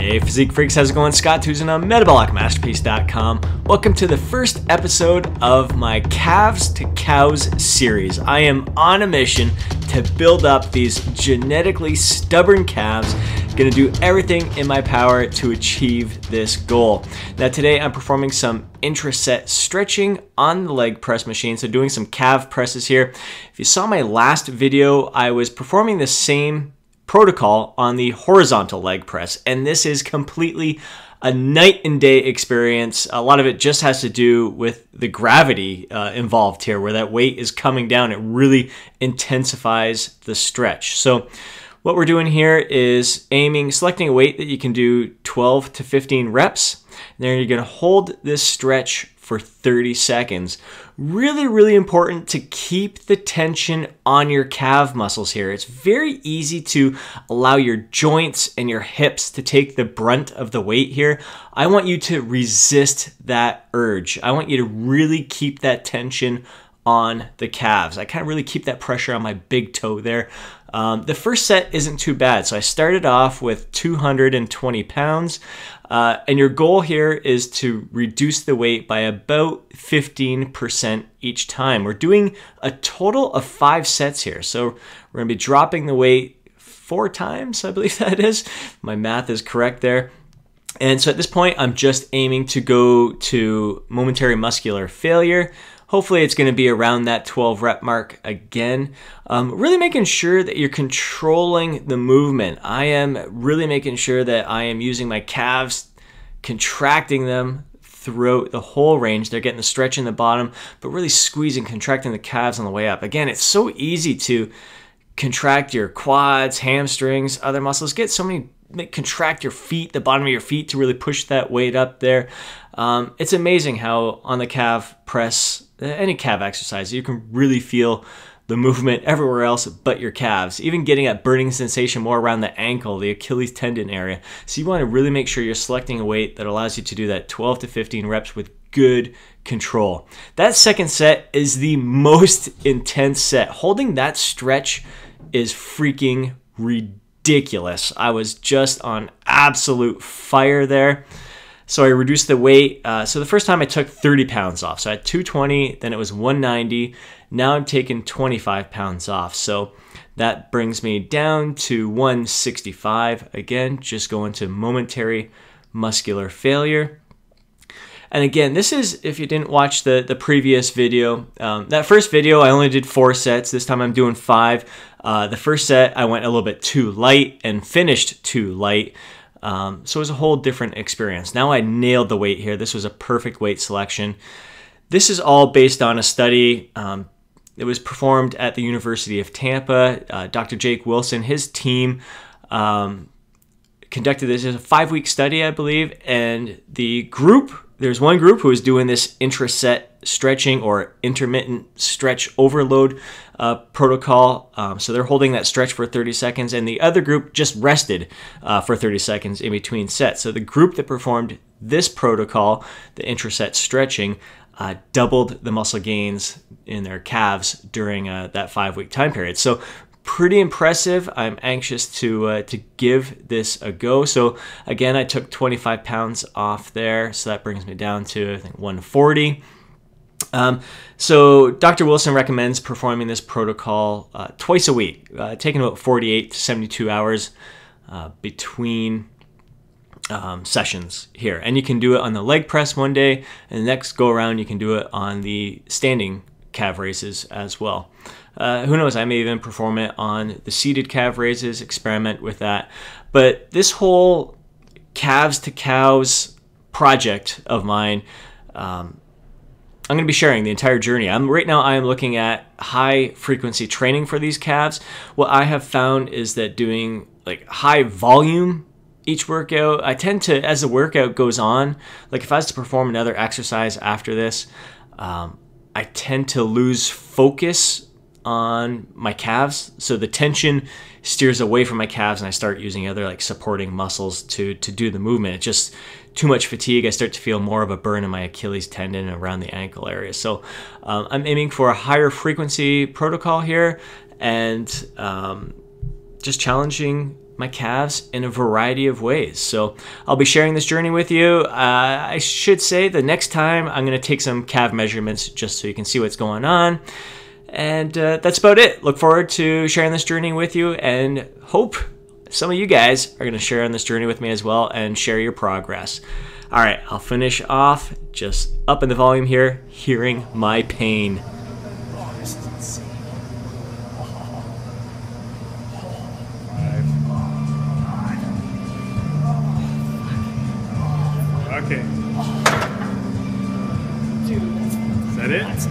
Hey Physique Freaks, how's it going? Scott Tucson on MetabolicMasterpiece.com. Welcome to the first episode of my Calves to Cows series. I am on a mission to build up these genetically stubborn calves. Gonna do everything in my power to achieve this goal. Now today I'm performing some intraset stretching on the leg press machine, so doing some calf presses here. If you saw my last video, I was performing the same protocol on the horizontal leg press, and this is completely a night and day experience. A lot of it just has to do with the gravity involved here, where that weight is coming down. It really intensifies the stretch. So what we're doing here is selecting a weight that you can do 12 to 15 reps. And then you're going to hold this stretch for 30 seconds. Really important to keep the tension on your calf muscles here. It's very easy to allow your joints and your hips to take the brunt of the weight here. I want you to resist that urge. I want you to really keep that tension on the calves. I kind of really keep that pressure on my big toe there. The first set isn't too bad. So I started off with 220 pounds. And your goal here is to reduce the weight by about 15% each time. We're doing a total of 5 sets here. So we're gonna be dropping the weight 4 times, I believe that is. My math is correct there. And so at this point, I'm just aiming to go to momentary muscular failure. Hopefully it's going to be around that 12 rep mark again. Really making sure that you're controlling the movement. I am really making sure that I am using my calves, contracting them throughout the whole range. They're getting the stretch in the bottom, but really squeezing, contracting the calves on the way up. Again, it's so easy to contract your quads, hamstrings, other muscles. Contract your feet, the bottom of your feet, to really push that weight up there. It's amazing how on the calf press, any calf exercise, you can really feel the movement everywhere else but your calves, even getting that burning sensation more around the ankle, the Achilles tendon area. So you want to really make sure you're selecting a weight that allows you to do that 12 to 15 reps with good control. That second set is the most intense set. Holding that stretch is freaking ridiculous. I was just on absolute fire there. So I reduced the weight. So the first time I took 30 pounds off. So I had 220, then it was 190. Now I'm taking 25 pounds off. So that brings me down to 165. Again, just going to momentary muscular failure. And again, this is, if you didn't watch the previous video, that first video I only did 4 sets. This time I'm doing 5. The first set I went a little bit too light and finished too light. So it was a whole different experience. Now I nailed the weight here. This was a perfect weight selection. This is all based on a study that was performed at the University of Tampa. Dr. Jake Wilson, his team conducted this as a 5-week study, I believe, and there's one group who was doing this intraset stretching or intermittent stretch overload protocol. So they're holding that stretch for 30 seconds, and the other group just rested for 30 seconds in between sets. So the group that performed this protocol, the intraset stretching, doubled the muscle gains in their calves during that 5-week time period. So pretty impressive. I'm anxious to give this a go. So again, I took 25 pounds off there. So that brings me down to, I think, 140. So Dr. Wilson recommends performing this protocol twice a week, taking about 48 to 72 hours between sessions here. And you can do it on the leg press one day, and the next go around you can do it on the standing calf raises as well. Who knows, I may even perform it on the seated calf raises, experiment with that. But this whole calves to cows project of mine, I'm going to be sharing the entire journey. Right now I am looking at high frequency training for these calves. What I have found is that doing like high volume each workout, I tend to, as the workout goes on, like if I was to perform another exercise after this, I tend to lose focus on my calves. So the tension steers away from my calves and I start using other like supporting muscles to do the movement. It's just too much fatigue. I start to feel more of a burn in my Achilles tendon and around the ankle area. So I'm aiming for a higher frequency protocol here, and just challenging my calves in a variety of ways. So I'll be sharing this journey with you. I should say the next time I'm going to take some calf measurements just so you can see what's going on. And that's about it. Look forward to sharing this journey with you, and hope some of you guys are going to share on this journey with me as well and share your progress. All right, I'll finish off just up in the volume here, hearing my pain. Oh, this is insane. Okay. Dude, Is that it? that's